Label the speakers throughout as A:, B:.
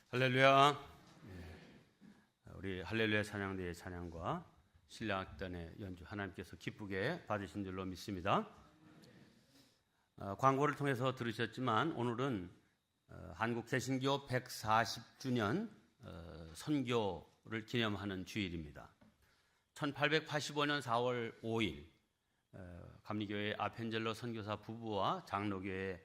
A: 할렐루야. 우리 할렐루야 찬양대의 찬양과 신랑악단의 연주 하나님께서 기쁘게 받으신 줄로 믿습니다. 광고를 통해서 들으셨지만 오늘은 한국 개신교 140주년 선교를 기념하는 주일입니다. 1885년 4월 5일 감리교회 아펜젤로 선교사 부부와 장로교회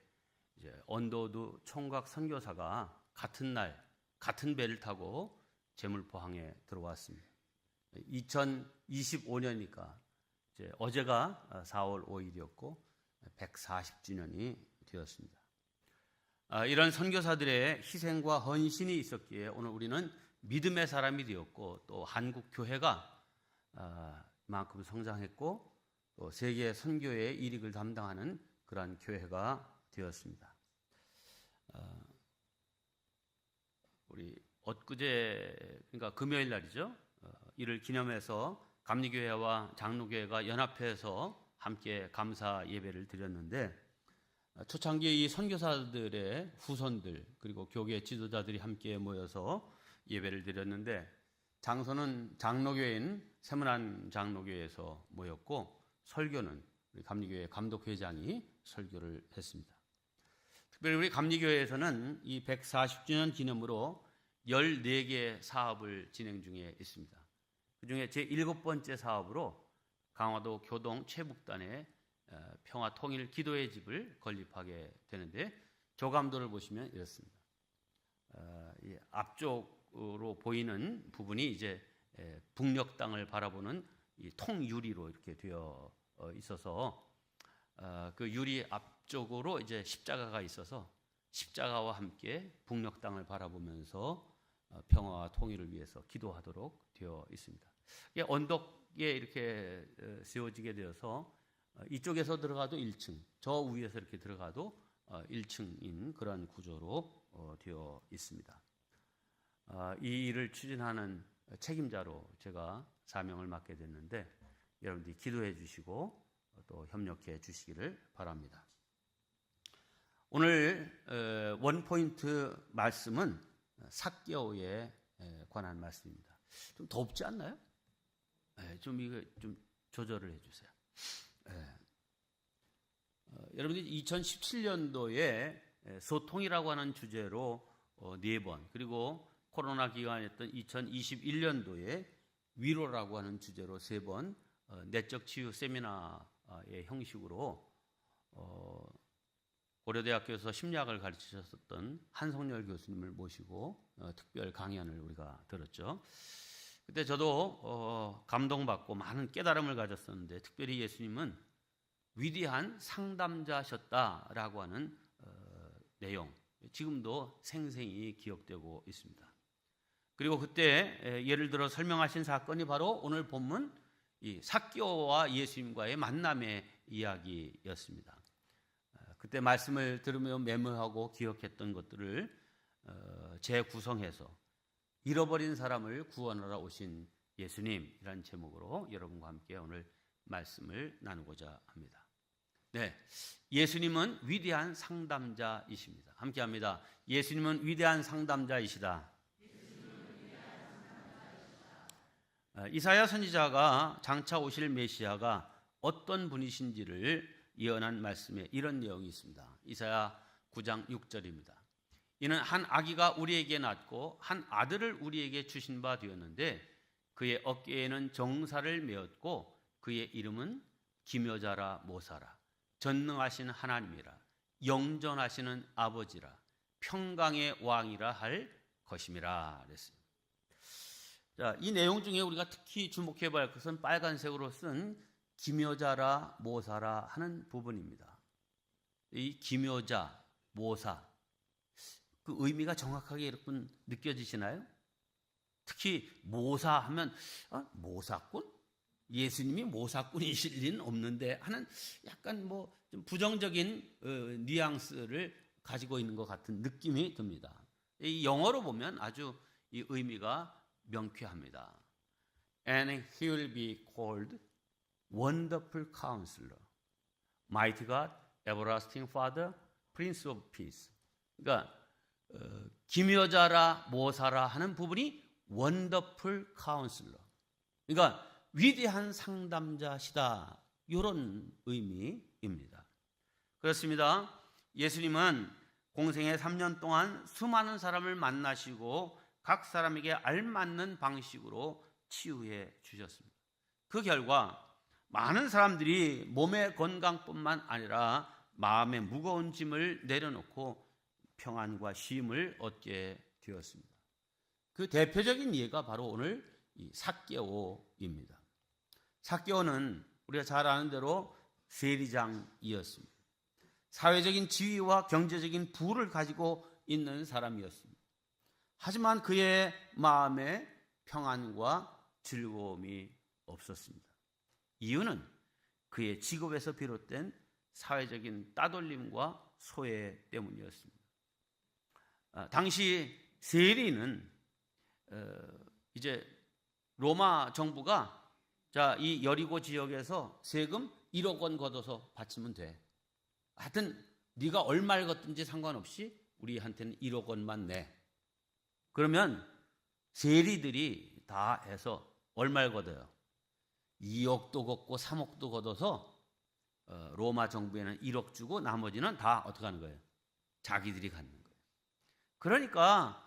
A: 언더우드 총각 선교사가 같은 날 같은 배를 타고 제물포항에 들어왔습니다. 2025년이니까 어제가 4월 5일이었고 140주년이 되었습니다. 이런 선교사들의 희생과 헌신이 있었기에 오늘 우리는 믿음의 사람이 되었고 또 한국 교회가 이만큼 성장했고 또 세계 선교의 일익을 담당하는 그러한 교회가 되었습니다. 우리 엊그제 그러니까 금요일 날이죠. 이를 기념해서 감리교회와 장로교회가 연합해서 함께 감사 예배를 드렸는데 초창기 이 선교사들의 후손들 그리고 교계 지도자들이 함께 모여서 예배를 드렸는데 장소는 장로교회인 세문안 장로교회에서 모였고 설교는 우리 감리교회 감독회장이 설교를 했습니다. 특별히 우리 감리교회에서는 이 140주년 기념으로 14개 사업을 진행 중에 있습니다. 그중에 제7번째 사업으로 강화도 교동 최북단에 평화통일 기도의 집을 건립하게 되는데 조감도를 보시면 이렇습니다. 이 앞쪽으로 보이는 부분이 이제 북녘 땅을 바라보는 이 통유리로 이렇게 되어 있어서 그 유리 앞쪽으로 이제 십자가가 있어서 십자가와 함께 북녘 땅을 바라보면서 평화와 통일을 위해서 기도하도록 되어 있습니다. 언덕에 이렇게 세워지게 되어서 이쪽에서 들어가도 1층, 저 위에서 이렇게 들어가도 1층인 그런 구조로 되어 있습니다. 이 일을 추진하는 책임자로 제가 사명을 맡게 됐는데 여러분들이 기도해 주시고 또 협력해 주시기를 바랍니다. 오늘 원포인트 말씀은 삭개오에 관한 말씀입니다. 좀 덥지 않나요? 좀 이거 좀 조절을 해주세요. 여러분들이 2017년도에 소통이라고 하는 주제로 4번 그리고 코로나 기간이었던 2021년도에 위로라고 하는 주제로 3번 내적 치유 세미나의 형식으로 고려대학교에서 심리학을 가르치셨던 한성열 교수님을 모시고 특별 강연을 우리가 들었죠. 그때 저도 감동받고 많은 깨달음을 가졌었는데 특별히 예수님은 위대한 상담자셨다라고 하는 내용 지금도 생생히 기억되고 있습니다. 그리고 그때 예를 들어 설명하신 사건이 바로 오늘 본문 이 삭개오와 예수님과의 만남의 이야기였습니다. 그때 말씀을 들으며 메모하고 기억했던 것들을 재구성해서 잃어버린 사람을 구원하러 오신 예수님이라는 제목으로 여러분과 함께 오늘 말씀을 나누고자 합니다. 네, 예수님은 위대한 상담자이십니다. 함께 합니다. 예수님은 위대한 상담자이시다. 이사야 선지자가 장차 오실 메시아가 어떤 분이신지를 예언한 말씀에 이런 내용이 있습니다. 이사야 9장 6절입니다. 이는 한 아기가 우리에게 낳고 한 아들을 우리에게 주신 바 되었는데 그의 어깨에는 정사를 메었고 그의 이름은 기묘자라 모사라 전능하신 하나님이라 영전하시는 아버지라 평강의 왕이라 할 것임이라 그랬어요. 자, 이 내용 중에 우리가 특히 주목해 봐야 할 것은 빨간색으로 쓴 기묘자라 모사라 하는 부분입니다. 이 기묘자, 모사 그 의미가 정확하게 여러분 느껴지시나요? 특히 모사하면 모사꾼? 예수님이 모사꾼이실 리는 없는데 하는 약간 뭐 좀 부정적인 뉘앙스를 가지고 있는 것 같은 느낌이 듭니다. 이 영어로 보면 아주 이 의미가 명쾌합니다. And he will be called Wonderful Counselor, Mighty God, Everlasting Father, Prince of Peace. 그러니까 김여자라 모사라 하는 부분이 원더풀 카운슬러, 그러니까 위대한 상담자시다, 이런 의미입니다. 그렇습니다. 예수님은 공생의 3년 동안 수많은 사람을 만나시고 각 사람에게 알맞는 방식으로 치유해 주셨습니다. 그 결과 많은 사람들이 몸의 건강뿐만 아니라 마음의 무거운 짐을 내려놓고 평안과 쉼을 얻게 되었습니다. 그 대표적인 예가 바로 오늘 이 삭개오입니다. 삭개오는 우리가 잘 아는 대로 세리장이었습니다. 사회적인 지위와 경제적인 부를 가지고 있는 사람이었습니다. 하지만 그의 마음에 평안과 즐거움이 없었습니다. 이유는 그의 직업에서 비롯된 사회적인 따돌림과 소외 때문이었습니다. 당시 세리는 이제 로마 정부가 이 여리고 지역에서 세금 1억 원 걷어서 바치면 돼. 하여튼 네가 얼마를 걷든지 상관없이 우리한테는 1억 원만 내. 그러면 세리들이 다 해서 얼마를 걷어요? 2억도 걷고 3억도 걷어서 로마 정부에는 1억 주고 나머지는 다 어떻게 하는 거예요? 자기들이 갖는 거예요. 그러니까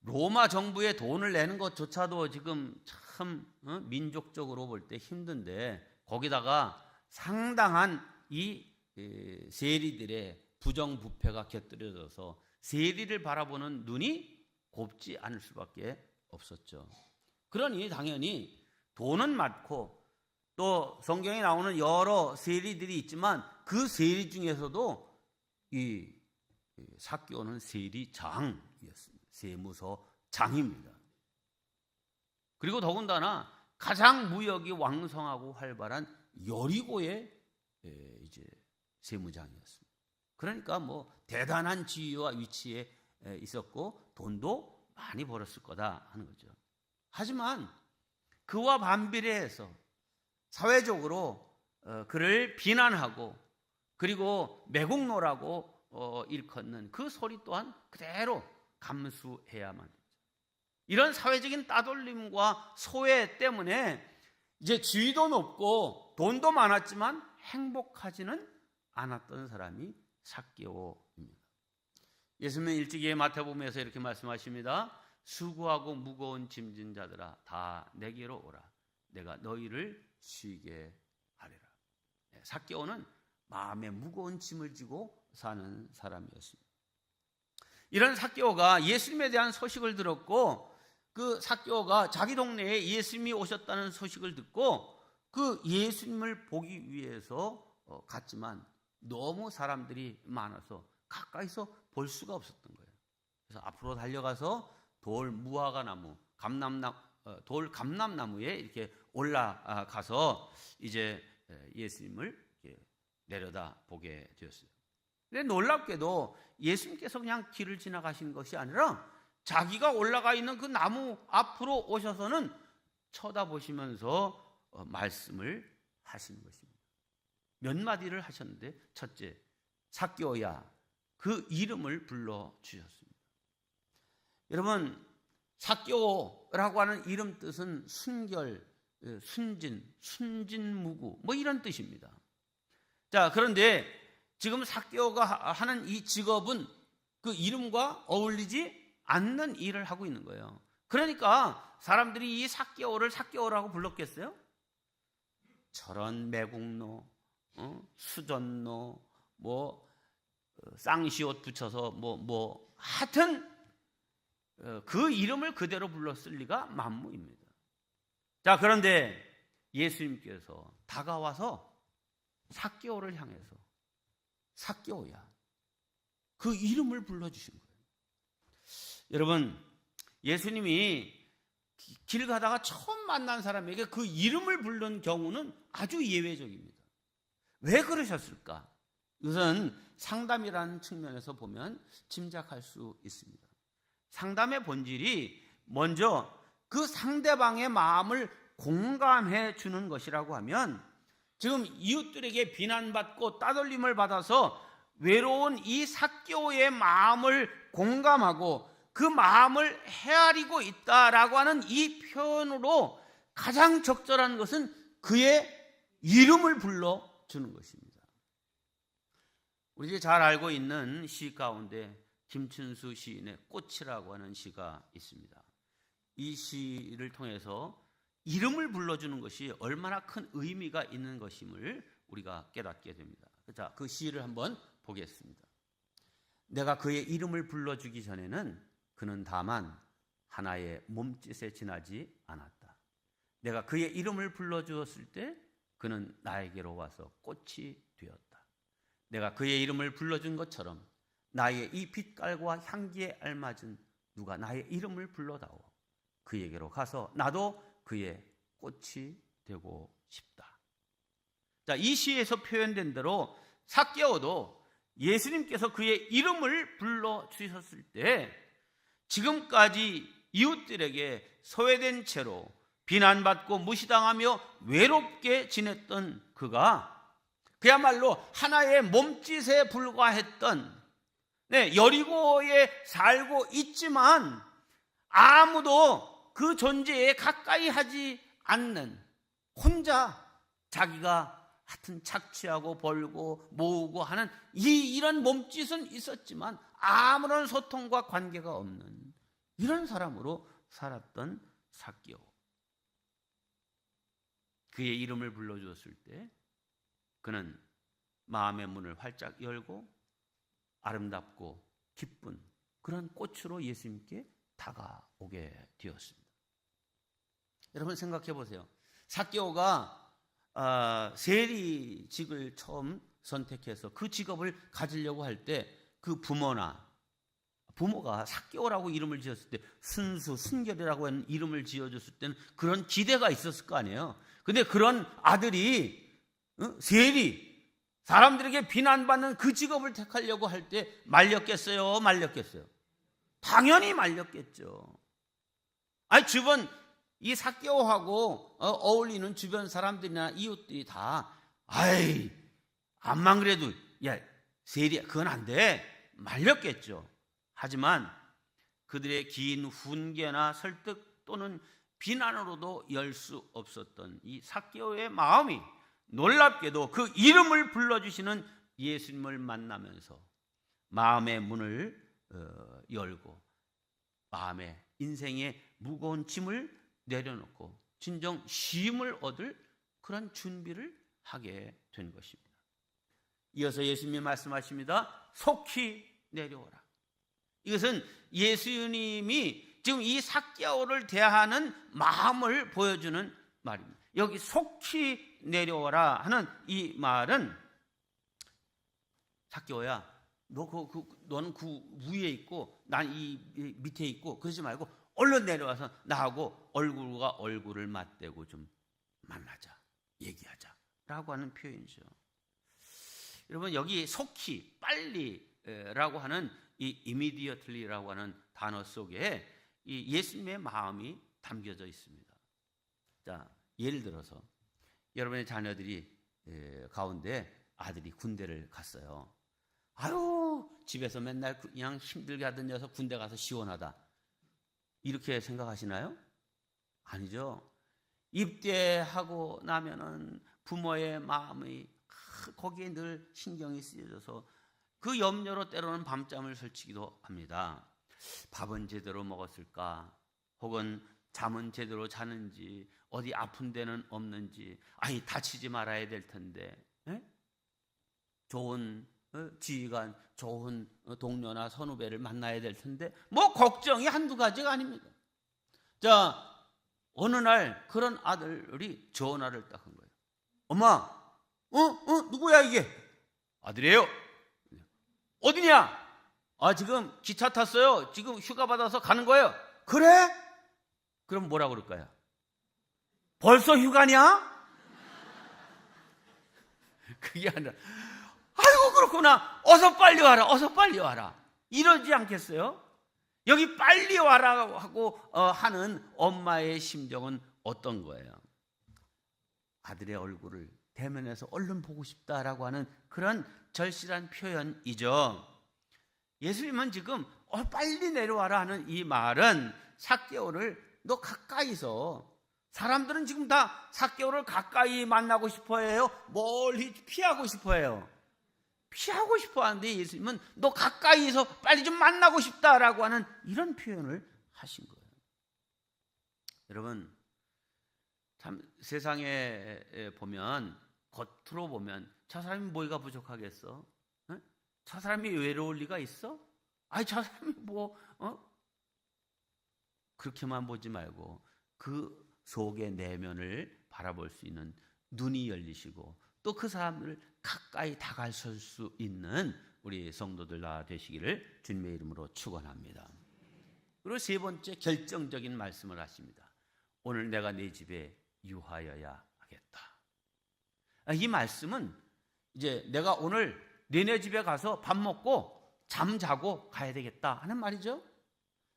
A: 로마 정부에 돈을 내는 것조차도 지금 참 민족적으로 볼 때 힘든데, 거기다가 상당한 이 세리들의 부정부패가 곁들여져서 세리를 바라보는 눈이 곱지 않을 수밖에 없었죠. 그러니 당연히 돈은 많고 또 성경에 나오는 여러 세리들이 있지만 그 세리 중에서도 이 삭개오는 세리장이었습니다. 세무서장입니다. 그리고 더군다나 가장 무역이 왕성하고 활발한 여리고의 이제 세무장이었습니다. 그러니까 뭐 대단한 지위와 위치에 있었고 돈도 많이 벌었을 거다 하는 거죠. 하지만 그와 반비례해서 사회적으로 그를 비난하고 그리고 매국노라고 일컫는 그 소리 또한 그대로 감수해야만 되죠. 이런 사회적인 따돌림과 소외 때문에 이제 지위도 높고 돈도 많았지만 행복하지는 않았던 사람이 삭개오입니다. 예수님은 일찍이 마태복음에서 이렇게 말씀하십니다. 수고하고 무거운 짐진 자들아 다 내게로 오라. 내가 너희를 쉬게 하리라. 삭개오는 마음에 무거운 짐을 지고 사는 사람이었습니다. 이런 삭개오가 예수님에 대한 소식을 들었고, 그 삭개오가 자기 동네에 예수님이 오셨다는 소식을 듣고 그 예수님을 보기 위해서 갔지만 너무 사람들이 많아서 가까이서 볼 수가 없었던 거예요. 그래서 앞으로 달려가서 돌 무화과나무, 돌 감람나무에 이렇게 올라가서 이제 예수님을 내려다 보게 되었어요. 근데 놀랍게도 예수님께서 그냥 길을 지나가신 것이 아니라 자기가 올라가 있는 그 나무 앞으로 오셔서는 쳐다보시면서 말씀을 하시는 것입니다. 몇 마디를 하셨는데, 첫째, 삭개오야, 그 이름을 불러주셨습니다. 여러분, 삭개오라고 하는 이름 뜻은 순결, 순진무구 뭐 이런 뜻입니다. 자, 그런데 지금 삭개오가 하는 이 직업은 그 이름과 어울리지 않는 일을 하고 있는 거예요. 그러니까 사람들이 이 삭개오를 삭개오라고 불렀겠어요? 저런 매국노, 수전노, 쌍시옷 붙여서 하여튼 그 이름을 그대로 불렀을 리가 만무입니다. 자, 그런데 예수님께서 다가와서 삭개오를 향해서 삭개오야, 그 이름을 불러주신 거예요. 여러분, 예수님이 길 가다가 처음 만난 사람에게 그 이름을 부른 경우는 아주 예외적입니다. 왜 그러셨을까? 이것은 상담이라는 측면에서 보면 짐작할 수 있습니다. 상담의 본질이 먼저 그 상대방의 마음을 공감해 주는 것이라고 하면, 지금 이웃들에게 비난받고 따돌림을 받아서 외로운 이 삭개오의 마음을 공감하고 그 마음을 헤아리고 있다라고 하는 이 표현으로 가장 적절한 것은 그의 이름을 불러주는 것입니다. 우리가 잘 알고 있는 시 가운데 김춘수 시인의 꽃이라고 하는 시가 있습니다. 이 시를 통해서 이름을 불러주는 것이 얼마나 큰 의미가 있는 것임을 우리가 깨닫게 됩니다. 자, 그 시를 한번 보겠습니다. 내가 그의 이름을 불러주기 전에는 그는 다만 하나의 몸짓에 지나지 않았다. 내가 그의 이름을 불러주었을 때 그는 나에게로 와서 꽃이 되었다. 내가 그의 이름을 불러준 것처럼 나의 이 빛깔과 향기에 알맞은 누가 나의 이름을 불러다오. 그에게로 가서 나도 그의 꽃이 되고 싶다. 자, 이 시에서 표현된 대로 삭개오도 예수님께서 그의 이름을 불러주셨을 때 지금까지 이웃들에게 소외된 채로 비난받고 무시당하며 외롭게 지냈던 그가 그야말로 하나의 몸짓에 불과했던 여리고에 살고 있지만 아무도 그 존재에 가까이 하지 않는 혼자 자기가 하여튼 착취하고 벌고 모으고 하는 이런 몸짓은 있었지만 아무런 소통과 관계가 없는 이런 사람으로 살았던 삭개오. 그의 이름을 불러주었을 때 그는 마음의 문을 활짝 열고 아름답고 기쁜 그런 꽃으로 예수님께 다가오게 되었습니다. 여러분 생각해 보세요. 삭개오가 세리직을 처음 선택해서 그 직업을 가지려고 할 때 그 부모가 삭개오라고 이름을 지었을 때 순수, 순결이라고 하는 이름을 지어줬을 때는 그런 기대가 있었을 거 아니에요. 근데 그런 아들이 세리, 사람들에게 비난받는 그 직업을 택하려고 할 때 말렸겠어요? 말렸겠어요? 당연히 말렸겠죠. 아니 주변 이 삭개오하고 어울리는 주변 사람들이나 이웃들이 다 암만 그래도 야 세리야 그건 안 돼 말렸겠죠. 하지만 그들의 긴 훈계나 설득 또는 비난으로도 열 수 없었던 이 삭개오의 마음이 놀랍게도 그 이름을 불러주시는 예수님을 만나면서 마음의 문을 열고 마음의 인생의 무거운 짐을 내려놓고 진정 쉼을 얻을 그런 준비를 하게 된 것입니다. 이어서 예수님이 말씀하십니다. 속히 내려오라. 이것은 예수님이 지금 이 삭개오를 대하는 마음을 보여주는 말입니다. 여기 속히 내려오라 하는 이 말은 삭개오야 너는 그 위에 있고 난 이 밑에 있고 그러지 말고 얼른 내려와서 나하고 얼굴과 얼굴을 맞대고 좀 만나자, 얘기하자 라고 하는 표현이죠. 여러분 여기 속히, 빨리라고 하는 이 immediately라고 하는 단어 속에 이 예수님의 마음이 담겨져 있습니다. 자, 예를 들어서 여러분의 자녀들이 가운데 아들이 군대를 갔어요. 아유 집에서 맨날 그냥 힘들게 하던 녀석 군대 가서 시원하다 이렇게 생각하시나요? 아니죠. 입대하고 나면은 부모의 마음이 거기에 늘 신경이 쓰여져서 그 염려로 때로는 밤잠을 설치기도 합니다. 밥은 제대로 먹었을까? 혹은 잠은 제대로 자는지, 어디 아픈 데는 없는지, 다치지 말아야 될 텐데, 좋은 지휘관, 좋은 동료나 선후배를 만나야 될 텐데, 뭐 걱정이 한두 가지가 아닙니다. 자, 어느 날 그런 아들이 전화를 딱 한 거예요. 엄마, 누구야 이게? 아들이에요. 어디냐? 지금 기차 탔어요. 지금 휴가 받아서 가는 거예요. 그래? 그럼 뭐라 그럴까요? 벌써 휴가냐? 그게 아니라 아이고 그렇구나. 어서 빨리 와라. 어서 빨리 와라. 이러지 않겠어요? 여기 빨리 와라 하고 하는 엄마의 심정은 어떤 거예요? 아들의 얼굴을 대면해서 얼른 보고 싶다라고 하는 그런 절실한 표현이죠. 예수님은 지금 빨리 내려와라 하는 이 말은 삭개오를 너 가까이서, 사람들은 지금 다 삭개오를 가까이 만나고 싶어 해요? 멀리 피하고 싶어 해요? 피하고 싶어 하는데 예수님은 너 가까이서 빨리 좀 만나고 싶다라고 하는 이런 표현을 하신 거예요. 여러분, 참 세상에 보면, 겉으로 보면 저 사람이 뭐가 부족하겠어? 저 사람이 외로울 리가 있어? 아니 저 사람이 그렇게만 보지 말고 그 속의 내면을 바라볼 수 있는 눈이 열리시고 또 그 사람을 가까이 다가설 수 있는 우리 성도들 다 되시기를 주님의 이름으로 축원합니다. 그리고 세 번째 결정적인 말씀을 하십니다. 오늘 내가 네 집에 유하여야 하겠다. 이 말씀은 이제 내가 오늘 너네 집에 가서 밥 먹고 잠자고 가야 되겠다 하는 말이죠.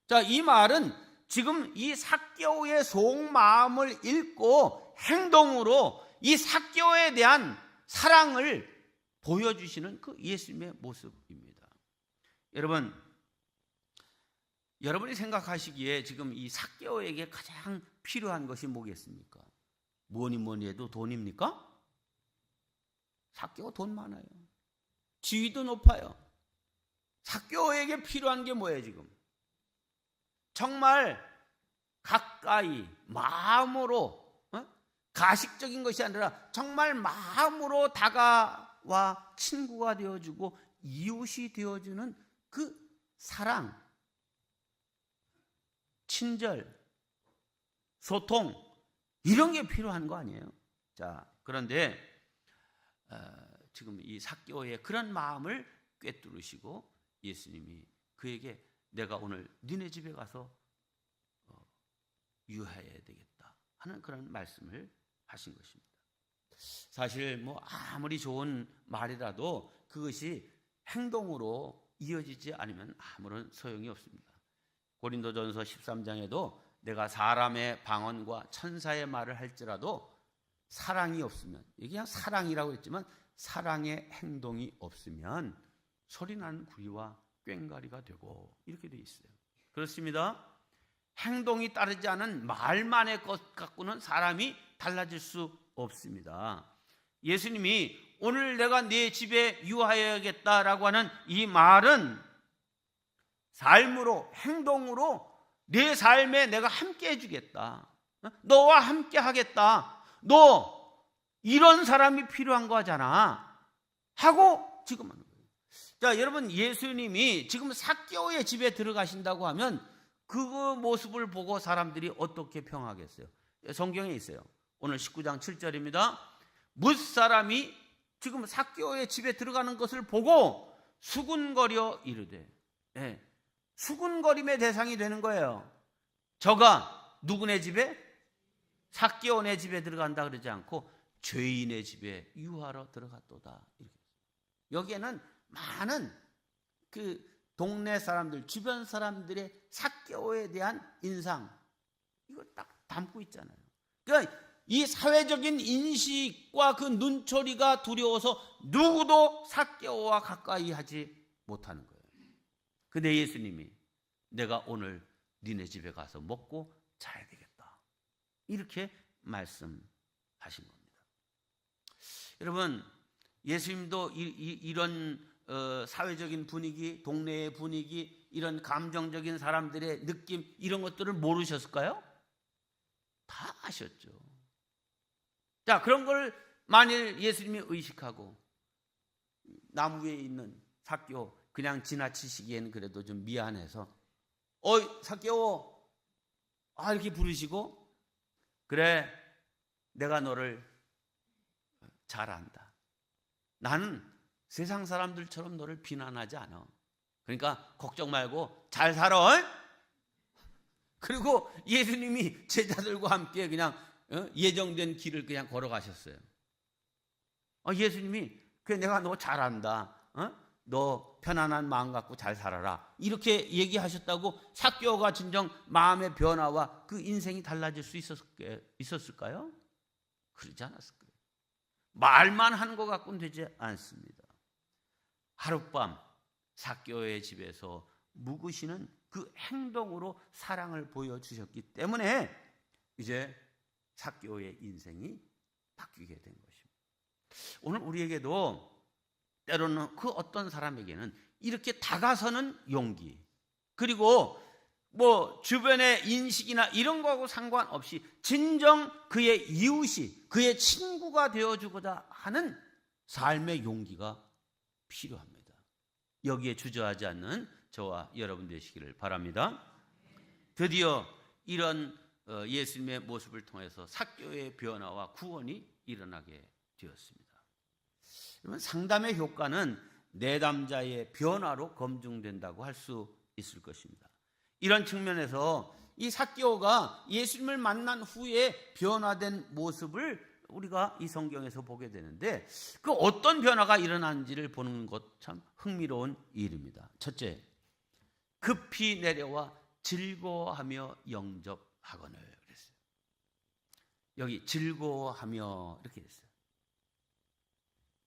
A: 자, 이 말은 지금 이 삭개오의 속마음을 읽고 행동으로 이 삭개오에 대한 사랑을 보여주시는 그 예수님의 모습입니다. 여러분이 생각하시기에 지금 이 삭개오에게 가장 필요한 것이 뭐겠습니까? 뭐니 해도 돈입니까? 삭개오 돈 많아요. 지위도 높아요. 삭개오에게 필요한 게 뭐예요 지금? 정말 가까이 마음으로, 가식적인 것이 아니라 정말 마음으로 다가와 친구가 되어주고 이웃이 되어주는 그 사랑, 친절, 소통, 이런 게 필요한 거 아니에요? 자, 그런데 지금 이 삭개오의 그런 마음을 꿰뚫으시고 예수님이 그에게 내가 오늘 니네 집에 가서 유하여야 되겠다 하는 그런 말씀을 하신 것입니다. 사실 아무리 좋은 말이라도 그것이 행동으로 이어지지 않으면 아무런 소용이 없습니다. 고린도전서 13장에도 내가 사람의 방언과 천사의 말을 할지라도 사랑이 없으면, 이게 그냥 사랑이라고 했지만 사랑의 행동이 없으면 소리나는 구리와 꽹과리가 되고 이렇게 돼 있어요. 그렇습니다. 행동이 따르지 않은 말만의 것 갖고는 사람이 달라질 수 없습니다. 예수님이 오늘 내가 네 집에 유하여야겠다라고 하는 이 말은 삶으로, 행동으로 내 삶에 내가 함께 해주겠다, 너와 함께 하겠다, 너 이런 사람이 필요한 거잖아 하고 지금 하는 거예요. 자, 여러분, 예수님이 지금 삭개오의 집에 들어가신다고 하면 그 모습을 보고 사람들이 어떻게 평하겠어요? 성경에 있어요. 오늘 19장 7절입니다. 뭇사람이 지금 삭개오의 집에 들어가는 것을 보고 수군거려 이르되, 수군거림의 대상이 되는 거예요. 저가 누구네 집에? 삭개오네 집에 들어간다 그러지 않고 죄인의 집에 유하러 들어갔도다. 이렇게. 여기에는 많은 그 동네 사람들, 주변 사람들의 삭개오에 대한 인상, 이걸 딱 담고 있잖아요. 그러니까 이 사회적인 인식과 그 눈초리가 두려워서 누구도 삭개오와 가까이 하지 못하는 거예요. 근데 예수님이 내가 오늘 니네 집에 가서 먹고 자야 되겠다, 이렇게 말씀하신 겁니다. 여러분, 예수님도 이런 사회적인 분위기, 동네의 분위기, 이런 감정적인 사람들의 느낌, 이런 것들을 모르셨을까요? 다 아셨죠. 자, 그런 걸 만일 예수님이 의식하고 나무 위에 있는 삭개오 그냥 지나치시기에는 그래도 좀 미안해서 삭개오 이렇게 부르시고, 그래 내가 너를 잘 안다, 나는 세상 사람들처럼 너를 비난하지 않아, 그러니까 걱정 말고 잘 살아. 그리고 예수님이 제자들과 함께 그냥 예정된 길을 그냥 걸어가셨어요. 예수님이 그래 내가 너 잘한다, 너 편안한 마음 갖고 잘 살아라, 이렇게 얘기하셨다고 삭개오가 진정 마음의 변화와 그 인생이 달라질 수 있었을까요? 그러지 않았을 거예요. 말만 하는 것 갖고는 되지 않습니다. 하룻밤 삭개오의 집에서 묵으시는 그 행동으로 사랑을 보여주셨기 때문에 이제 삭개오의 인생이 바뀌게 된 것입니다. 오늘 우리에게도 때로는 그 어떤 사람에게는 이렇게 다가서는 용기, 그리고 뭐 주변의 인식이나 이런 거하고 상관없이 진정 그의 이웃이, 그의 친구가 되어주고자 하는 삶의 용기가 필요합니다. 여기에 주저하지 않는 저와 여러분 되시기를 바랍니다. 드디어 이런 예수님의 모습을 통해서 삭개오의 변화와 구원이 일어나게 되었습니다. 여러분, 상담의 효과는 내담자의 변화로 검증된다고 할 수 있을 것입니다. 이런 측면에서 이 삭개오가 예수님을 만난 후에 변화된 모습을 우리가 이 성경에서 보게 되는데, 그 어떤 변화가 일어난지를 보는 것 참 흥미로운 일입니다. 첫째, 급히 내려와 즐거워하며 영접하거늘 그랬어요. 여기 즐거워하며 이렇게 했어요.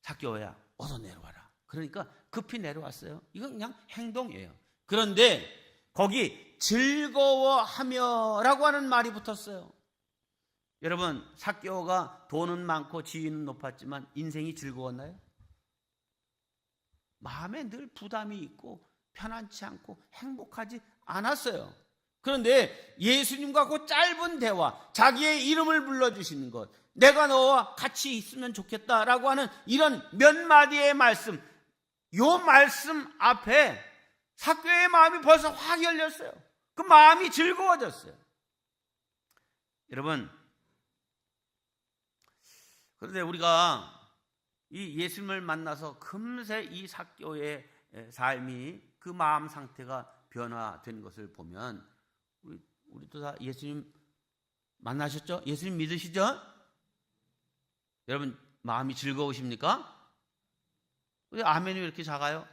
A: 삭개오야, 어서 내려와라. 그러니까 급히 내려왔어요. 이건 그냥 행동이에요. 그런데 거기 즐거워하며라고 하는 말이 붙었어요. 여러분, 삭개오가 돈은 많고 지위는 높았지만 인생이 즐거웠나요? 마음에 늘 부담이 있고 편안치 않고 행복하지 않았어요. 그런데 예수님과 그 짧은 대화, 자기의 이름을 불러주시는 것, 내가 너와 같이 있으면 좋겠다라고 하는 이런 몇 마디의 말씀, 요 말씀 앞에 삭개오의 마음이 벌써 확 열렸어요. 그 마음이 즐거워졌어요. 여러분, 그런데 우리가 이 예수님을 만나서 금세 이 삭개오의 삶이, 그 마음 상태가 변화된 것을 보면, 우리도 다 예수님 만나셨죠? 예수님 믿으시죠? 여러분, 마음이 즐거우십니까? 왜 아멘이 왜 이렇게 작아요?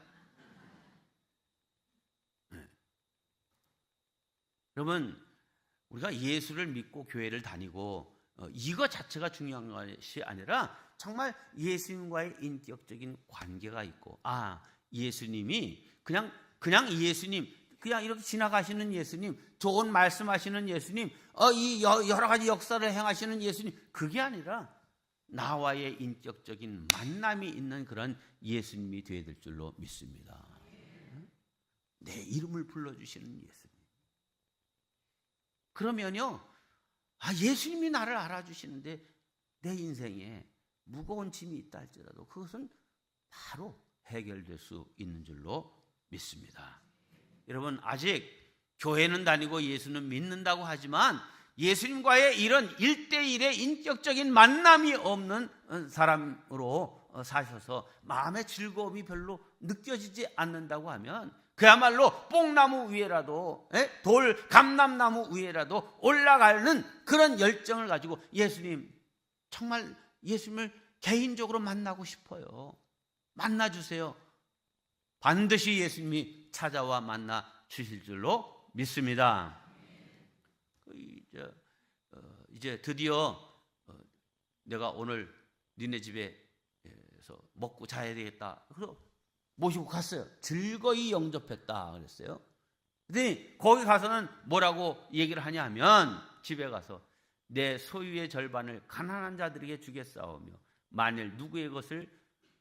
A: 네. 여러분, 우리가 예수를 믿고 교회를 다니고 이거 자체가 중요한 것이 아니라 정말 예수님과의 인격적인 관계가 있고, 예수님이 그냥 예수님, 그냥 이렇게 지나가시는 예수님, 좋은 말씀하시는 예수님, 이 여러 가지 역사를 행하시는 예수님, 그게 아니라 나와의 인격적인 만남이 있는 그런 예수님이 되어야 될 줄로 믿습니다. 내 이름을 불러주시는 예수님. 그러면요, 예수님이 나를 알아주시는데 내 인생에 무거운 짐이 있다 할지라도 그것은 바로 해결될 수 있는 줄로 믿습니다. 여러분, 아직 교회는 다니고 예수는 믿는다고 하지만 예수님과의 이런 1대1의 인격적인 만남이 없는 사람으로 사셔서 마음의 즐거움이 별로 느껴지지 않는다고 하면, 그야말로 뽕나무 위에라도, 감람나무 위에라도 올라가는 그런 열정을 가지고 예수님, 정말 예수님을 개인적으로 만나고 싶어요. 만나주세요. 반드시 예수님이 찾아와 만나 주실 줄로 믿습니다. 이제 드디어 내가 오늘 니네 집에서 먹고 자야 되겠다. 그래서 모시고 갔어요. 즐거이 영접했다 그랬어요. 근데 거기 가서는 뭐라고 얘기를 하냐 하면, 집에 가서 내 소유의 절반을 가난한 자들에게 주겠사오며 만일 누구의 것을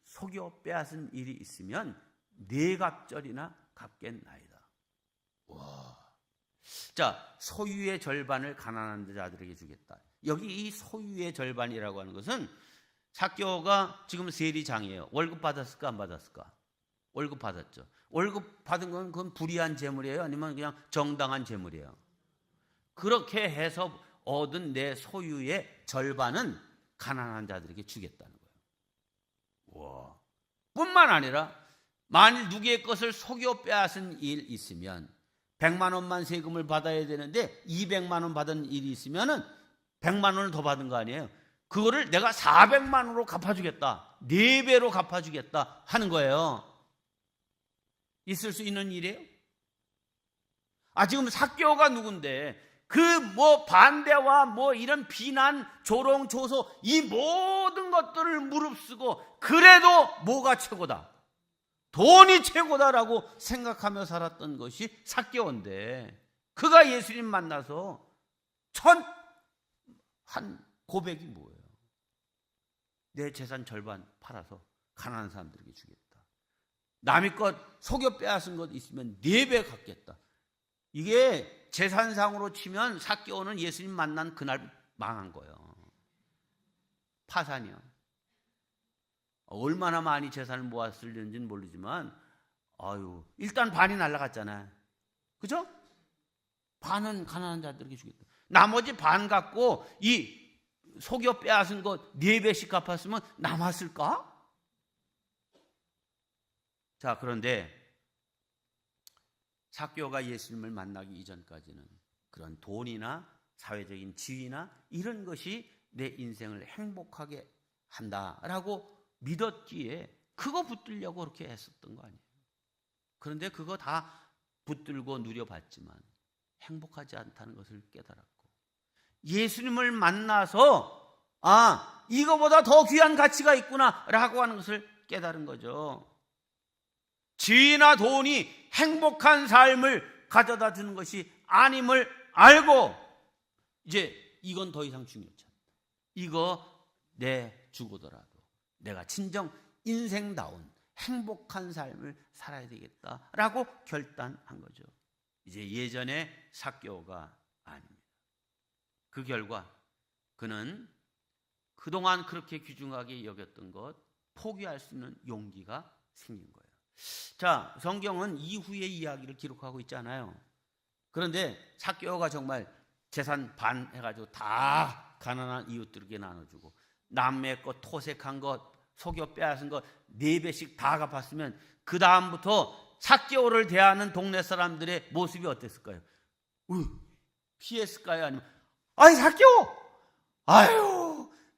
A: 속여 빼앗은 일이 있으면 네 갑절이나 갚겠나이다. 와. 자, 소유의 절반을 가난한 자들에게 주겠다. 여기 이 소유의 절반이라고 하는 것은, 삭개오가 지금 세리장이에요. 월급 받았을까 안 받았을까? 월급 받았죠. 월급 받은 건 그건 불이한 재물이에요? 아니면 그냥 정당한 재물이에요? 그렇게 해서 얻은 내 소유의 절반은 가난한 자들에게 주겠다는 거예요. 와. 뿐만 아니라 만일 누구의 것을 속여 빼앗은 일 있으면 100만 원만 세금을 받아야 되는데 200만 원 받은 일이 있으면 100만 원을 더 받은 거 아니에요? 그거를 내가 400만 원으로 갚아주겠다. 4배로 갚아주겠다 하는 거예요. 있을 수 있는 일이에요? 지금 삭개오가 누군데 그 반대와 이런 비난, 조롱, 조소, 이 모든 것들을 무릅쓰고 그래도 뭐가 최고다? 돈이 최고다라고 생각하며 살았던 것이 삭개오인데, 그가 예수님 만나서 한 고백이 뭐예요? 내 재산 절반 팔아서 가난한 사람들에게 주겠다. 남의 것 속여 빼앗은 것 있으면 4배 갚겠다. 이게 재산상으로 치면 삭개오는 예수님 만난 그날 망한 거예요. 파산이요. 얼마나 많이 재산을 모았을는지는 모르지만 일단 반이 날아갔잖아요. 그죠? 반은 가난한 자들에게 주겠다. 나머지 반 갖고 이 속여 빼앗은 것 4배씩 갚았으면 남았을까? 자, 그런데 삭개오가 예수님을 만나기 이전까지는 그런 돈이나 사회적인 지위나 이런 것이 내 인생을 행복하게 한다라고 믿었기에 그거 붙들려고 그렇게 했었던 거 아니에요. 그런데 그거 다 붙들고 누려봤지만 행복하지 않다는 것을 깨달았고, 예수님을 만나서 이거보다 더 귀한 가치가 있구나라고 하는 것을 깨달은 거죠. 지위나 돈이 행복한 삶을 가져다 주는 것이 아님을 알고, 이제 이건 더 이상 중요하지 않다. 이거 내 죽어더라도 내가 진정 인생다운 행복한 삶을 살아야 되겠다라고 결단한 거죠. 이제 예전의 삭개오가 아닙니다. 그 결과 그는 그동안 그렇게 귀중하게 여겼던 것 포기할 수 있는 용기가 생긴 거예요. 자, 성경은 이후의 이야기를 기록하고 있잖아요. 그런데 삭개오가 정말 재산 반 해가지고 다 가난한 이웃들에게 나눠주고, 남의 것 토색한 것 속여 빼앗은 것 4배씩 다 갚았으면 그 다음부터 삭개오를 대하는 동네 사람들의 모습이 어땠을까요? 피했을까요? 아니면 삭개오!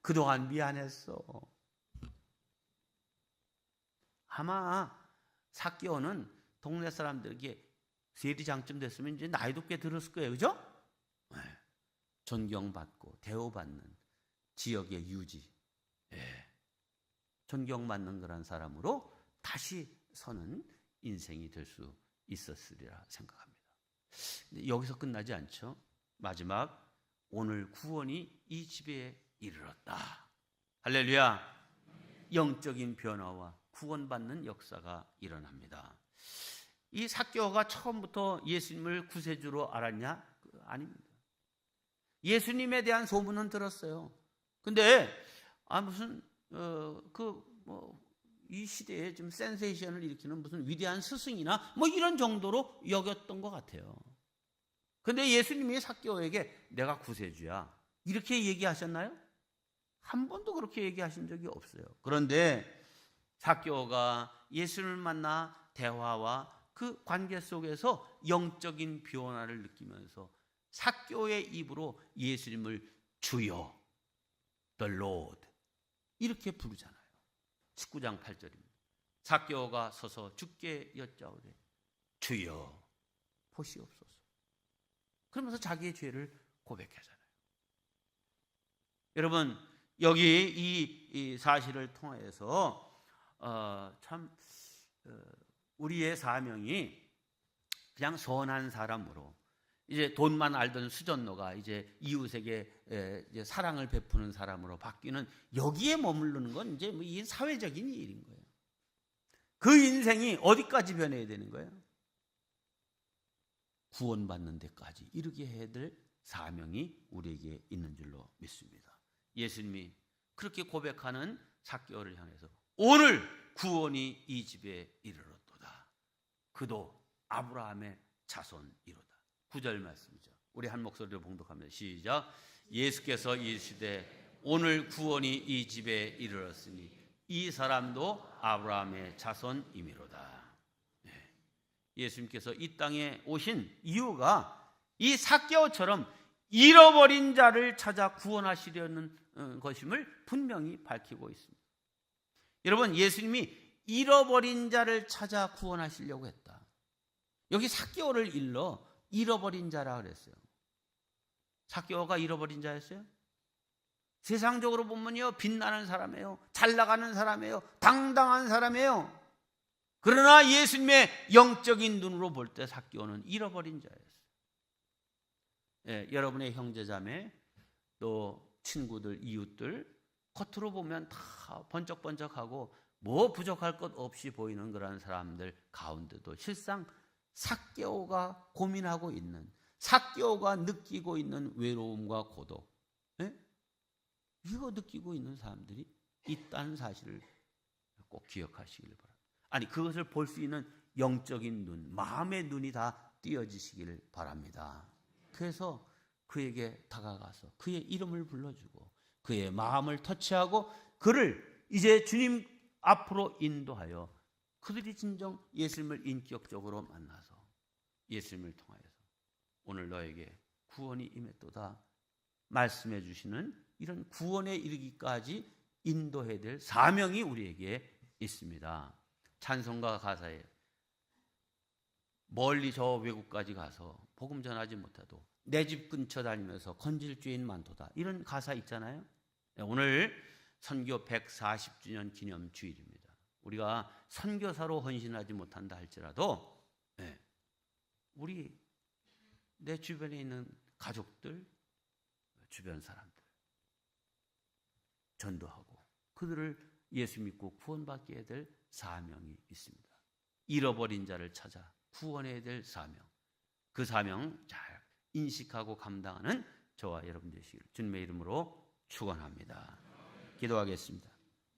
A: 그동안 미안했어. 아마 삭개오는 동네 사람들에게 세리장쯤 됐으면 이제 나이도 꽤 들었을 거예요. 그죠? 존경받고 대우받는 지역의 유지, 존경받는 그런 사람으로 다시 서는 인생이 될 수 있었으리라 생각합니다. 여기서 끝나지 않죠. 마지막, 오늘 구원이 이 집에 이르렀다. 할렐루야. 영적인 변화와 구원받는 역사가 일어납니다. 이 삭개오가 처음부터 예수님을 구세주로 알았냐? 아닙니다. 예수님에 대한 소문은 들었어요. 근데 이 시대에 좀 센세이션을 일으키는 무슨 위대한 스승이나 이런 정도로 여겼던 것 같아요. 근데 예수님이 삭개오에게 내가 구세주야 이렇게 얘기하셨나요? 한 번도 그렇게 얘기하신 적이 없어요. 그런데 삭개오가 예수님을 만나 대화와 그 관계 속에서 영적인 변화를 느끼면서 삭개오의 입으로 예수님을 주여, the Lord 이렇게 부르잖아요. 19장 8절입니다. 삭개오가 서서 주께 여짜오되 주여 보시옵소서. 그러면서 자기의 죄를 고백하잖아요. 여러분, 여기 이 사실을 통해서 우리의 사명이 그냥 선한 사람으로, 이제 돈만 알던 수전노가 이제 이웃에게 이제 사랑을 베푸는 사람으로 바뀌는, 여기에 머무르는 건 이제 이 사회적인 일인 거예요. 그 인생이 어디까지 변해야 되는 거예요? 구원받는 데까지 이르게 해야 될 사명이 우리에게 있는 줄로 믿습니다. 예수님이 그렇게 고백하는 삭개오를 향해서 오늘 구원이 이 집에 이르렀도다. 그도 아브라함의 자손이로다. 9절 말씀이죠. 우리 한 목소리로 봉독합니다. 시작. 예수께서 이르시되 오늘 구원이 이 집에 이르렀으니 이 사람도 아브라함의 자손이미로다. 예수님께서 이 땅에 오신 이유가 이 삭개오처럼 잃어버린 자를 찾아 구원하시려는 것임을 분명히 밝히고 있습니다. 여러분, 예수님이 잃어버린 자를 찾아 구원하시려고 했다. 여기 삭개오를 일러 잃어버린 자라 그랬어요. 삭개오가 잃어버린 자였어요? 세상적으로 보면요, 빛나는 사람이에요, 잘 나가는 사람이에요, 당당한 사람이에요. 그러나 예수님의 영적인 눈으로 볼 때 삭개오는 잃어버린 자였어요. 예, 여러분의 형제자매 또 친구들, 이웃들 겉으로 보면 다 번쩍번쩍하고 뭐 부족할 것 없이 보이는 그런 사람들 가운데도 실상 삭개오가 고민하고 있는, 삭개오가 느끼고 있는 외로움과 고독, 예? 이거 느끼고 있는 사람들이 있다는 사실을 꼭 기억하시길 바랍니다. 아니, 그것을 볼 수 있는 영적인 눈, 마음의 눈이 다 띄어지시길 바랍니다. 그래서 그에게 다가가서 그의 이름을 불러주고 그의 마음을 터치하고 그를 이제 주님 앞으로 인도하여 그들이 진정 예수님을 인격적으로 만나서 예수님을 통하여서 오늘 너에게 구원이 임했도다 말씀해 주시는 이런 구원에 이르기까지 인도해야 될 사명이 우리에게 있습니다. 찬송가 가사에 멀리 저 외국까지 가서 복음 전하지 못해도 내 집 근처 다니면서 건질 죄인 많도다, 이런 가사 있잖아요. 오늘 선교 140주년 기념 주일입니다. 우리가 선교사로 헌신하지 못한다 할지라도 우리 내 주변에 있는 가족들, 주변 사람들 전도하고 그들을 예수 믿고 구원받게 될 사명이 있습니다. 잃어버린 자를 찾아 구원해야 될 사명, 그 사명 잘 인식하고 감당하는 저와 여러분 되시기를 주님의 이름으로 축원합니다. 기도하겠습니다.